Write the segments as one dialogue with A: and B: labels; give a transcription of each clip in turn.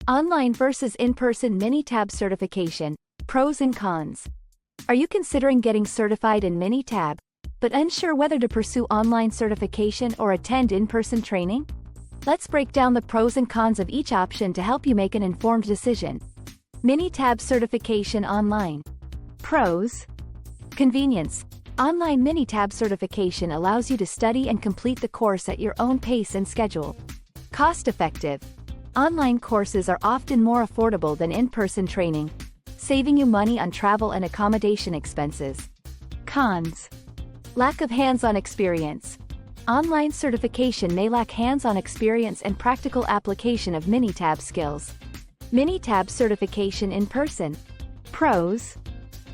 A: Online versus in-person MINITAB certification, pros and cons. Are you considering getting certified in MINITAB, but unsure whether to pursue online certification or attend in-person training? Let's break down the pros and cons of each option to help you make an informed decision. MINITAB certification online. Pros. Convenience. Online MINITAB certification allows you to study and complete the course at your own pace and schedule. Cost-effective. Online courses are often more affordable than in-person training, saving you money on travel and accommodation expenses. Cons. Lack of hands-on experience. Online certification may lack hands-on experience and practical application of MINITAB skills. MINITAB certification in person. Pros.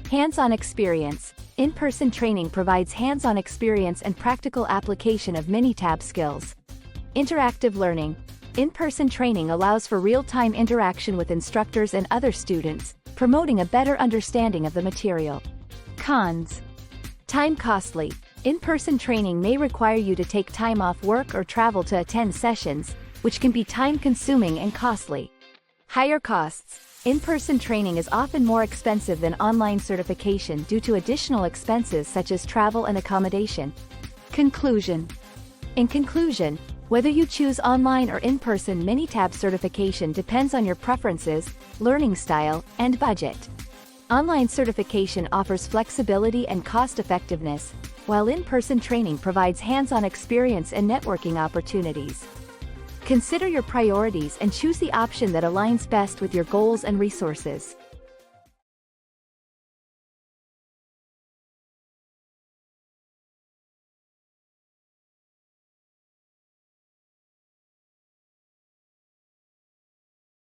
A: Hands-on experience. In-person training provides hands-on experience and practical application of MINITAB skills. Interactive learning. In-person training allows for real-time interaction with instructors and other students, promoting a better understanding of the material. Cons. Time costly. In-person training may require you to take time off work or travel to attend sessions, which can be time-consuming and costly. Higher costs. In-person training is often more expensive than online certification due to additional expenses such as travel and accommodation. Conclusion. In conclusion, whether you choose online or in-person MINITAB certification depends on your preferences, learning style, and budget. Online certification offers flexibility and cost-effectiveness, while in-person training provides hands-on experience and networking opportunities. Consider your priorities and choose the option that aligns best with your goals and resources.